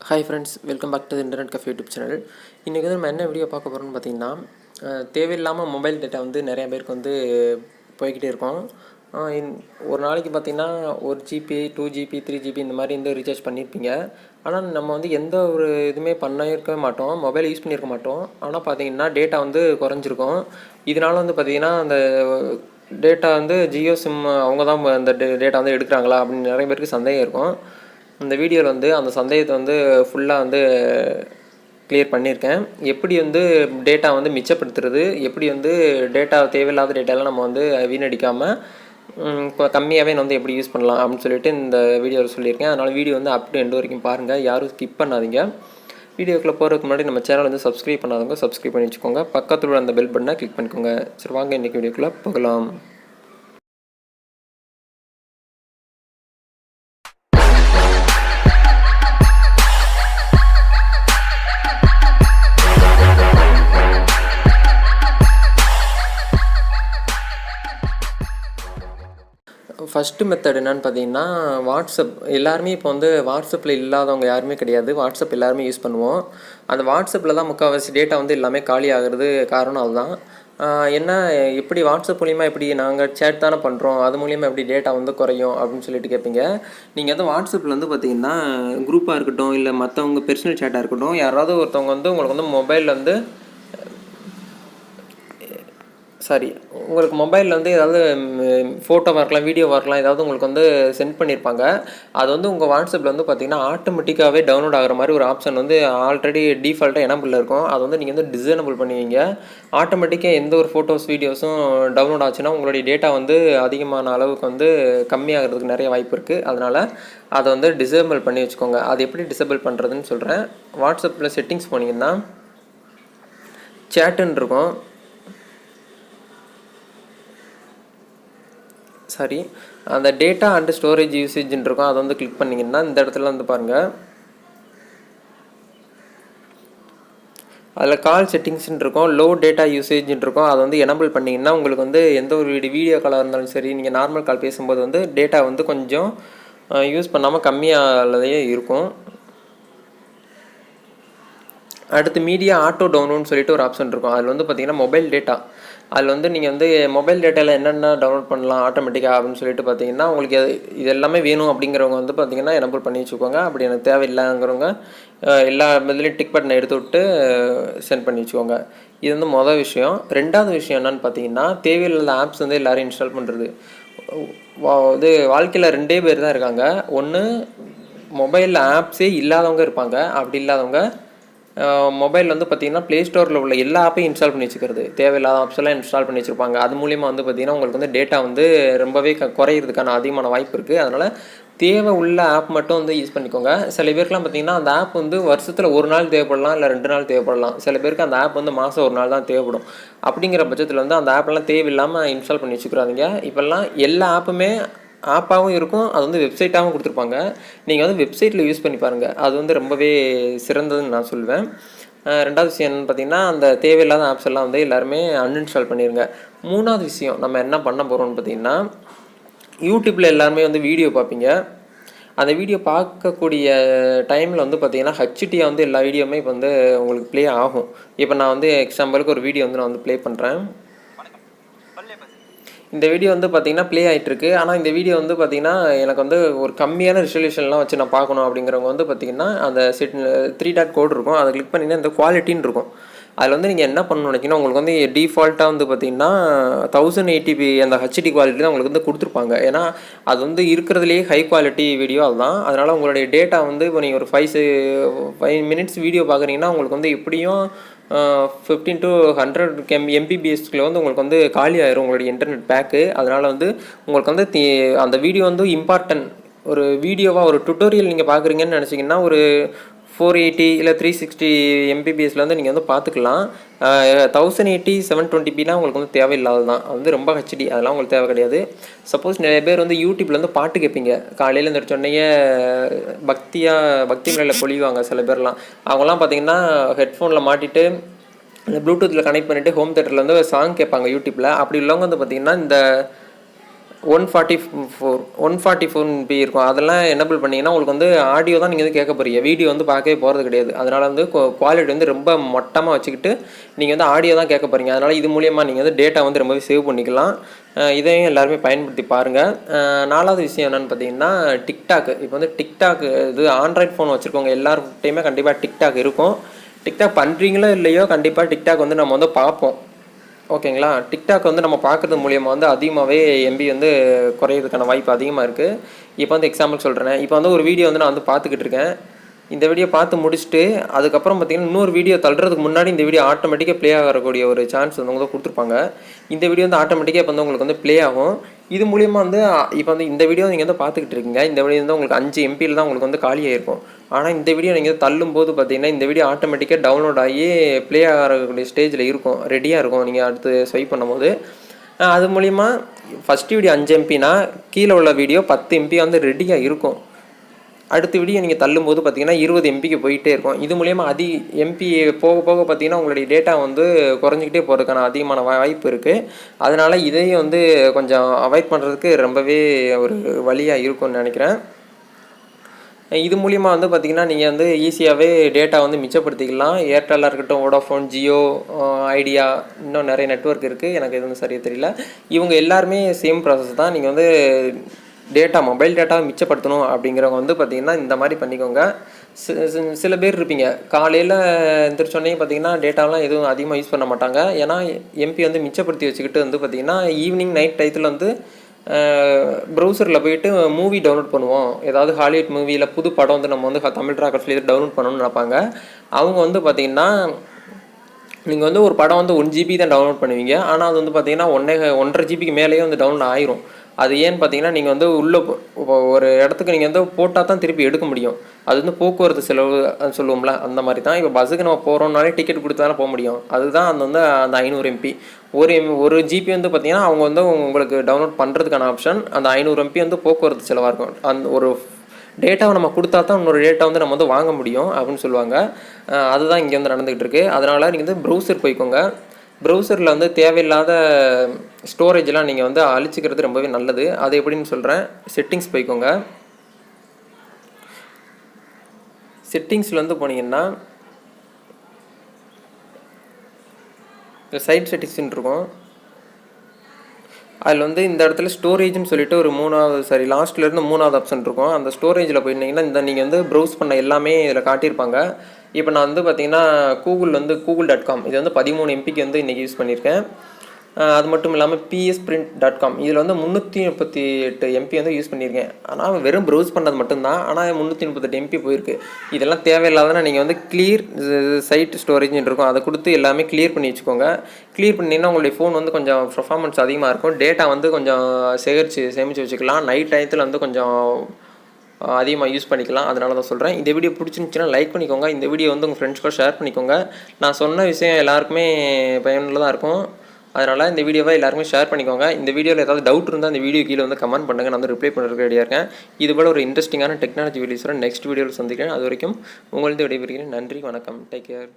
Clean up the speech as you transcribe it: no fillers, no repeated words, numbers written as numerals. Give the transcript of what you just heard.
Hi friends, welcome back to internet cafe YouTube channel. இன்றைக்கி வந்து நம்ம என்ன வீடியோ பார்க்க போகிறோம்னு பார்த்தீங்கன்னா, தேவையில்லாமல் மொபைல் டேட்டா வந்து நிறையா பேருக்கு வந்து போய்கிட்டே இருக்கும். ஒரு நாளைக்கு பார்த்திங்கன்னா 1 GB 2 GB 3 GB இந்த மாதிரி வந்து ரீசார்ஜ் பண்ணியிருப்பீங்க. ஆனால் நம்ம வந்து எந்த ஒரு இதுவுமே பண்ணியிருக்கவே மாட்டோம், மொபைல் யூஸ் பண்ணியிருக்க மாட்டோம். ஆனால் பார்த்திங்கன்னா டேட்டா வந்து குறைஞ்சிருக்கும். இதனால் வந்து பார்த்திங்கன்னா அந்த டேட்டா வந்து ஜியோ சிம் அவங்க தான் அந்த டேட்டா வந்து எடுக்கிறாங்களா அப்படின்னு நிறைய பேருக்கு சந்தேகம் இருக்கும். இந்த வீடியோவில் வந்து அந்த சந்தேகத்தை வந்து ஃபுல்லாக வந்து கிளியர் பண்ணியிருக்கேன். எப்படி வந்து டேட்டா வந்து மிச்சப்படுத்துறது, எப்படி வந்து டேட்டா தேவையில்லாத டேட்டாலாம் நம்ம வந்து வீணடிக்காமல் கம்மியாகவே வந்து எப்படி யூஸ் பண்ணலாம் அப்படின்னு சொல்லிட்டு இந்த வீடியோவில் சொல்லியிருக்கேன். அதனால் வீடியோ வந்து அப் டு எண்ட் வரைக்கும் பாருங்கள், யாரும் ஸ்கிப் பண்ணாதீங்க. வீடியோக்குள்ளே போகிறதுக்கு முன்னாடி நம்ம சேனல் வந்து சப்ஸ்கிரைப் பண்ணாதவங்க சப்ஸ்கிரைப் பண்ணி வச்சுக்கோங்க. பக்கத்தில் உள்ள அந்த பெல் பட்டனை கிளிக் பண்ணிக்கோங்க. சரி, வாங்க இன்றைக்கி வீடியோக்குள்ளே போகலாம். ஃபஸ்ட்டு மெத்தட் என்னென்னு பார்த்தீங்கன்னா, வாட்ஸ்அப். எல்லாருமே இப்போ வந்து வாட்ஸ்அப்பில் இல்லாதவங்க யாருமே கிடையாது. வாட்ஸ்அப் எல்லாருமே யூஸ் பண்ணுவோம். அந்த வாட்ஸ்அப்பில் தான் முக்கால்வாசி டேட்டா வந்து எல்லாமே காலி ஆகிறது காரணம் அதுதான். என்ன எப்படி வாட்ஸ்அப் மூலிமா எப்படி நாங்கள் சேட் தானே பண்ணுறோம், அது மூலிமா எப்படி டேட்டா வந்து குறையும் அப்படின்னு சொல்லிட்டு கேட்பீங்க. நீங்கள் வந்து வாட்ஸ்அப்பில் வந்து பார்த்தீங்கன்னா குரூப்பாக இருக்கட்டும், இல்லை மற்றவங்க பர்சனல் சேட்டாக இருக்கட்டும், யாராவது ஒருத்தவங்க வந்து உங்களுக்கு வந்து மொபைலில் வந்து உங்களுக்கு மொபைலில் வந்து ஏதாவது ஃபோட்டோவாக இருக்கலாம், வீடியோவாக இருக்கலாம், ஏதாவது உங்களுக்கு வந்து சென்ட் பண்ணியிருப்பாங்க. அது வந்து உங்கள் வாட்ஸ்அப்பில் வந்து பார்த்திங்கன்னா ஆட்டோமேட்டிக்காகவே டவுன்லோட் ஆகிற மாதிரி ஒரு ஆப்ஷன் வந்து ஆல்ரெடி டிஃபால்ட்டாக எனபிளில் இருக்கும். அது வந்து நீங்கள் வந்து டிசேபிள் பண்ணுவீங்க. ஆட்டோமேட்டிக்காக எந்த ஒரு ஃபோட்டோஸ் வீடியோஸும் டவுன்லோட் ஆச்சுன்னா உங்களுடைய டேட்டா வந்து அதிகமான அளவுக்கு வந்து கம்மியாகிறதுக்கு நிறைய வாய்ப்பு இருக்குது. அதனால் அதை வந்து டிசேபிள் பண்ணி வச்சுக்கோங்க. அது எப்படி டிசேபிள் பண்ணுறதுன்னு சொல்கிறேன். வாட்ஸ்அப்பில் செட்டிங்ஸ் போனீங்கன்னா சேட்டுன்னு இருக்கும். அந்த டேட்டா அண்ட் ஸ்டோரேஜ் யூசேஜ்ன்னு இருக்கும். அதை வந்து கிளிக் பண்ணிங்கன்னா இந்த இடத்துல வந்து பாருங்கள், அதில் கால் செட்டிங்ஸ்ன்னு இருக்கும், லோ டேட்டா யூசேஜ்ன்னு இருக்கும். அதை வந்து எனபிள் பண்ணிங்கன்னா உங்களுக்கு வந்து எந்த ஒரு வீடியோ காலாக இருந்தாலும் சரி, நீங்கள் நார்மல் கால் பேசும்போது வந்து டேட்டா வந்து கொஞ்சம் யூஸ் பண்ணாமல் கம்மியாகலையே இருக்கும். அடுத்து மீடியா ஆட்டோ டவுன்லோட்னு சொல்லிட்டு ஒரு ஆப்ஷன் இருக்கும். அதில் வந்து பார்த்திங்கன்னா மொபைல் டேட்டா, அதில் வந்து நீங்கள் வந்து மொபைல் டேட்டாவில் என்னென்ன டவுன்லோட் பண்ணலாம் ஆட்டோமேட்டிக்காக அப்படின்னு சொல்லிட்டு பார்த்தீங்கன்னா, உங்களுக்கு இது எல்லாமே வேணும் அப்படிங்கிறவங்க வந்து பார்த்திங்கன்னா எனபிள் பண்ணி வச்சுக்கோங்க. அப்படி எனக்கு தேவையில்லைங்கிறவங்க எல்லா இதுலேயும் டிக் பட்டனை எடுத்து விட்டு சென்ட் பண்ணி வச்சுக்கோங்க. இது வந்து மொதல் விஷயம். ரெண்டாவது விஷயம் என்னென்னு பார்த்தீங்கன்னா, தேவையில்லாத ஆப்ஸ் வந்து எல்லோரும் இன்ஸ்டால் பண்ணுறது. இது வாழ்க்கையில் 2 பேர் தான் இருக்காங்க. ஒன்று மொபைலில் ஆப்ஸே இல்லாதவங்க இருப்பாங்க. அப்படி இல்லாதவங்க மொபைல் வந்து பார்த்திங்கன்னா ப்ளே ஸ்டோரில் உள்ள எல்லா ஆப்பையும் இன்ஸ்டால் பண்ணி வச்சுக்கிறது. தேவையில்லாத ஆப்ஸ் எல்லாம் இன்ஸ்டால் பண்ணி வச்சுருப்பாங்க. அது மூலிமா வந்து பார்த்திங்கன்னா உங்களுக்கு வந்து டேட்டா வந்து ரொம்பவே குறையிறதுக்கான அதிகமான வாய்ப்பு இருக்குது. அதனால் தேவை உள்ள ஆப் மட்டும் வந்து யூஸ் பண்ணிக்கோங்க. சில பேருக்குலாம் பார்த்திங்கன்னா அந்த ஆப் வந்து வருஷத்தில் 1 நாள் தேவைப்படலாம், இல்லை 2 நாள் தேவைப்படலாம். சில பேருக்கு அந்த ஆப் வந்து மாதம் 1 நாள் தான் தேவைப்படும். அப்படிங்கிற பட்சத்தில் வந்து அந்த ஆப்பெல்லாம் தேவையில்லாமல் இன்ஸ்டால் பண்ணி வச்சுக்கிறாதீங்க. இப்போல்லாம் எல்லா ஆப்புமே ஆப்பாகவும் இருக்கும், அது வந்து வெப்சைட்டாகவும் கொடுத்துருப்பாங்க. நீங்கள் வந்து வெப்சைட்டில் யூஸ் பண்ணி பாருங்கள், அது வந்து ரொம்பவே சிறந்ததுன்னு நான் சொல்வேன். ரெண்டாவது விஷயம் என்னென்னு பார்த்தீங்கன்னா, அந்த தேவையில்லாத ஆப்ஸ் எல்லாம் வந்து எல்லாருமே அன்இன்ஸ்டால் பண்ணிடுங்க. மூணாவது விஷயம் நம்ம என்ன பண்ண போகிறோம்னு பார்த்தீங்கன்னா, யூடியூப்பில் எல்லாருமே வந்து வீடியோ பார்ப்பீங்க. அந்த வீடியோ பார்க்கக்கூடிய டைமில் வந்து பார்த்திங்கன்னா ஹச்டியாக வந்து எல்லா வீடியோவுமே இப்போ வந்து உங்களுக்கு ப்ளே ஆகும். இப்போ நான் வந்து எக்ஸாம்பிளுக்கு ஒரு வீடியோ வந்து நான் வந்து ப்ளே பண்ணுறேன். இந்த வீடியோ வந்து பார்த்திங்கன்னா ப்ளே ஆகிட்டுருக்கு. ஆனால் இந்த வீடியோ வந்து பார்த்திங்கன்னா எனக்கு வந்து ஒரு கம்மியான ரெசல்யூஷன்லாம் வச்சு நான் பார்க்கணும் அப்படிங்கிறவங்க வந்து பார்த்திங்கன்னா அந்த 3 டாட் கோட் இருக்கும். அதை கிளிக் பண்ணிங்கன்னா இந்த குவாலிட்டின்னு இருக்கும். அதில் வந்து நீங்கள் என்ன பண்ணணும்னு நினைக்கிங்கன்னா, உங்களுக்கு வந்து டிஃபால்ட்டாக வந்து பார்த்திங்கன்னா 1080p அந்த ஹச்டி குவாலிட்டி தான் உங்களுக்கு வந்து கொடுத்துருப்பாங்க. ஏன்னா அது வந்து இருக்கிறதுலேயே ஹை குவாலிட்டி வீடியோ அதுதான். அதனால் உங்களுடைய டேட்டா வந்து இப்போ நீங்கள் ஒரு 5 மினிட்ஸ் வீடியோ பார்க்குறீங்கன்னா உங்களுக்கு வந்து எப்படியும் 15 to 100 MBPSக்குள்ள வந்து உங்களுக்கு வந்து காலி ஆயிரும் உங்களுடைய இன்டர்நெட் பேக்கு. அதனால் வந்து உங்களுக்கு வந்து அந்த வீடியோ வந்து இம்பார்ட்டன்ட் ஒரு வீடியோவாக ஒரு டுட்டோரியல் நீங்கள் பார்க்குறீங்கன்னு நினச்சிங்கன்னா ஒரு 480 இல்லை 360 MBPSல வந்து நீங்கள் வந்து பார்த்துக்கலாம். 1080 720pலாம் உங்களுக்கு வந்து தேவையில்லாது தான். அது வந்து ரொம்ப ஹெச்டி, அதெல்லாம் உங்களுக்கு தேவை கிடையாது. சப்போஸ் நிறைய பேர் வந்து யூடியூப்பில் வந்து பாட்டு கேட்பீங்க. காலையில் இந்த சொன்னையே பக்தி மேலே பொழிவாங்க சில பேர்லாம். அவங்களாம் பார்த்தீங்கன்னா ஹெட்ஃபோனில் மாட்டிட்டு ப்ளூடூத்தில் கனெக்ட் பண்ணிவிட்டு ஹோம் தேட்டரில் வந்து சாங் கேட்பாங்க யூடியூப்பில். அப்படி உள்ளவங்க வந்து பார்த்திங்கன்னா இந்த 144 MB இருக்கும். அதெல்லாம் எனேபிள் பண்ணிங்கன்னா உங்களுக்கு வந்து ஆடியோ தான் நீங்கள் வந்து கேட்க போகிறீங்க, வீடியோ வந்து பார்க்கவே போகிறது கிடையாது. அதனால் வந்து குவாலிட்டி வந்து ரொம்ப மட்டமாக வச்சுக்கிட்டு நீங்கள் வந்து ஆடியோ தான் கேட்க போகிறீங்க. அதனால் இது மூலியமாக நீங்கள் வந்து டேட்டா வந்து ரொம்பவே சேவ் பண்ணிக்கலாம். இதையும் எல்லாருமே பயன்படுத்தி பாருங்கள். 4வது விஷயம் என்னென்னு பார்த்தீங்கன்னா டிக்டாக். இப்போ வந்து டிக்டாக் இது ஆண்ட்ராய்ட் ஃபோன் வச்சுருக்கவங்க எல்லார்கிட்டையுமே கண்டிப்பாக டிக்டாக் இருக்கும். டிக்டாக் பண்ணுறீங்களோ இல்லையோ கண்டிப்பாக டிக்டாக் வந்து நம்ம வந்து பார்ப்போம். ஓகேங்களா? டிக்டாக் வந்து நம்ம பார்க்குறது மூலியமாக வந்து அதிகமாகவே எம்பி வந்து குறையிறதுக்கான வாய்ப்பு அதிகமாக இருக்குது. இப்போ வந்து எக்ஸாம்பிள் சொல்கிறேன். இப்போ வந்து ஒரு வீடியோ வந்து நான் வந்து பார்த்துக்கிட்டு இருக்கேன். இந்த வீடியோ பார்த்து முடிச்சுட்டு அதுக்கப்புறம் பார்த்தீங்கன்னா இன்னொரு வீடியோ தள்ளுறதுக்கு முன்னாடி இந்த வீடியோ ஆட்டோமேட்டிக்காக ப்ளே ஆகக்கூடிய ஒரு சான்ஸ் வந்து உங்களுக்கு கொடுத்துருப்பாங்க. இந்த வீடியோ வந்து ஆட்டோமேட்டிக்காக இப்போ வந்து உங்களுக்கு வந்து ப்ளே ஆகும். இது மூலியமாக வந்து இப்போ வந்து இந்த வீடியோ நீங்கள் வந்து பார்த்துக்கிட்டு இருக்கீங்க. இந்த வீடியோ வந்து உங்களுக்கு 5 MBயில் தான் உங்களுக்கு வந்து காலியாகிருக்கும். ஆனால் இந்த வீடியோ நீங்கள் தள்ளும்போது பார்த்தீங்கன்னா இந்த வீடியோ ஆட்டோமேட்டிக்காக டவுன்லோட் ஆகி ப்ளே ஆகக்கூடிய ஸ்டேஜில் இருக்கும், ரெடியாக இருக்கும் நீங்கள் அடுத்து ஸ்வைப் பண்ணும்போது. அது மூலிமா ஃபஸ்ட்டு வீடியோ 5 MBனா கீழே உள்ள வீடியோ 10 MB வந்து ரெடியாக இருக்கும். அடுத்த வீடியோ நீங்கள் தள்ளும்போது பார்த்தீங்கன்னா 20 MBக்கு போயிட்டே இருக்கும். இது மூலிமா MP போக போக பார்த்தீங்கன்னா உங்களுடைய டேட்டா வந்து குறைஞ்சிக்கிட்டே போகிறதுக்கான அதிகமான வாய்ப்பு இருக்குது. அதனால் இதையும் வந்து கொஞ்சம் அவாய்ட் பண்ணுறதுக்கு ரொம்பவே ஒரு வழியாக இருக்கும்னு நினைக்கிறேன். இது மூலிமா வந்து பார்த்திங்கன்னா நீங்கள் வந்து ஈஸியாகவே டேட்டா வந்து மிச்சப்படுத்திக்கலாம். ஏர்டெல்லாக இருக்கட்டும், வோடாஃபோன், ஜியோ, ஐடியா, இன்னும் நிறைய நெட்வொர்க் இருக்குது. எனக்கு இது வந்து சரியாக தெரியல. இவங்க எல்லாருமே சேம் ப்ராசஸ் தான். நீங்கள் வந்து மொபைல் டேட்டாவை மிச்சப்படுத்தணும் அப்படிங்கிறவங்க வந்து பார்த்திங்கன்னா இந்த மாதிரி பண்ணிக்கோங்க. சில பேர் இருப்பீங்க காலையில் எந்திரிச்சோடனே பார்த்திங்கன்னா டேட்டாலாம் எதுவும் அதிகமாக யூஸ் பண்ண மாட்டாங்க. ஏன்னா MP வந்து மிச்சப்படுத்தி வச்சுக்கிட்டு வந்து பார்த்திங்கன்னா ஈவினிங் நைட் டயத்தில் வந்து ப்ரௌசரில் போயிட்டு மூவி டவுன்லோட் பண்ணுவோம். ஏதாவது ஹாலிவுட் மூவியில் புது படம் வந்து நம்ம வந்து தமிழ் ராக்கர்ஸ்லேயே டவுன்லோட் பண்ணணும்னு நினைப்பாங்க. அவங்க வந்து பார்த்திங்கன்னா நீங்கள் வந்து ஒரு படம் வந்து 1 GB தான் டவுன்லோட் பண்ணுவீங்க. ஆனால் அது வந்து பார்த்திங்கன்னா 1.5 GBக்கு மேலேயே வந்து டவுன்லோட் ஆயிரும். அது ஏன்னு பார்த்தீங்கன்னா நீங்கள் வந்து உள்ளே ஒரு இடத்துக்கு நீங்கள் வந்து போட்டால் தான் திருப்பி எடுக்க முடியும். அது வந்து போக்குவரத்து செலவு சொல்லுவோம்ல, அந்த மாதிரி தான். இப்போ பஸ்ஸுக்கு நம்ம போகிறோம்னாலே டிக்கெட் கொடுத்து தானே போக முடியும். அதுதான் அந்த 500 MB. ஒரு GB வந்து பார்த்திங்கன்னா அவங்க வந்து உங்களுக்கு டவுன்லோட் பண்ணுறதுக்கான ஆப்ஷன். அந்த 500 MB வந்து போக்குவரத்து செலவாக இருக்கும். அந்த ஒரு டேட்டாவை நம்ம கொடுத்தா தான் இன்னொரு டேட்டா வந்து நம்ம வந்து வாங்க முடியும் அப்படின்னு சொல்லுவாங்க. அதுதான் இங்கே வந்து நடந்துகிட்டு இருக்குது. அதனால் நீங்கள் வந்து ப்ரௌசர் போய்க்கோங்க. ப்ரௌசரில் வந்து தேவையில்லாத ஸ்டோரேஜெலாம் நீங்கள் வந்து அழிச்சிக்கிறது ரொம்பவே நல்லது. அது எப்படின்னு சொல்கிறேன். செட்டிங்ஸ் போய்க்கோங்க. செட்டிங்ஸில் வந்து போனீங்கன்னா சைட் செட்டிங்ஸ்ன்னு இருக்கும். அதில் வந்து இந்த இடத்துல ஸ்டோரேஜ்னு சொல்லிட்டு ஒரு லாஸ்ட்லேருந்து 3வது ஆப்ஷன் இருக்கும். அந்த ஸ்டோரேஜில் போயிருந்தீங்கன்னா நீங்கள் வந்து ப்ரௌஸ் பண்ண எல்லாமே இதில் காட்டியிருப்பாங்க. இப்போ நான் வந்து பார்த்திங்கன்னா google.com இது வந்து 13 MBக்கு வந்து இன்றைக்கி யூஸ் பண்ணியிருக்கேன். அது மட்டும் இல்லாமல் psprint.com இதில் வந்து 338 MB வந்து யூஸ் பண்ணியிருக்கேன். ஆனால் வெறும் ப்ரௌஸ் பண்ணது மட்டும்தான். ஆனால் 338 MB போயிருக்கு. இதெல்லாம் தேவையில்லாதனா நீங்கள் வந்து கிளியர் சைட் ஸ்டோரேஜ்னு இருக்கும். அதை கொடுத்து எல்லாமே கிளியர் பண்ணி வச்சுக்கோங்க. கிளியர் பண்ணிங்கன்னா உங்களுடைய ஃபோன் வந்து கொஞ்சம் பர்ஃபார்மன்ஸ் அதிகமாக இருக்கும். டேட்டா வந்து கொஞ்சம் சேமித்து வச்சுக்கலாம். நைட் டயத்தில் வந்து கொஞ்சம் அதிகமாக யூஸ் பண்ணிக்கலாம். அதனால தான் சொல்கிறேன். இந்த வீடியோ பிடிச்சிருந்துச்சுன்னா லைக் பண்ணிக்கோங்க. இந்த வீடியோ வந்து உங்கள் ஃப்ரெண்ட்ஸ்க்கு ஷேர் பண்ணிக்கோங்க. நான் சொன்ன விஷயம் எல்லாருக்குமே பயனுள்ளதாக இருக்கும். அதனால் இந்த வீடியோவை எல்லாருமே ஷேர் பண்ணிக்கோங்க. இந்த வீடியோவில் ஏதாவது டவுட் இருந்தால் இந்த வீடியோ கீழே வந்து கமெண்ட் பண்ணுங்கள். நான் வந்து ரிப்ளை பண்ணுறதுக்கு ரெடியாக இருக்கேன். இதுபோல் ஒரு இன்ட்ரெஸ்டிங்கான டெக்னாலஜி வீடியோஸோட நெக்ஸ்ட் வீடியோவில் சந்திக்கிறேன். அது வரைக்கும் உங்களது விடைபெறுகிறேன். நன்றி, வணக்கம், டேக் கேர்.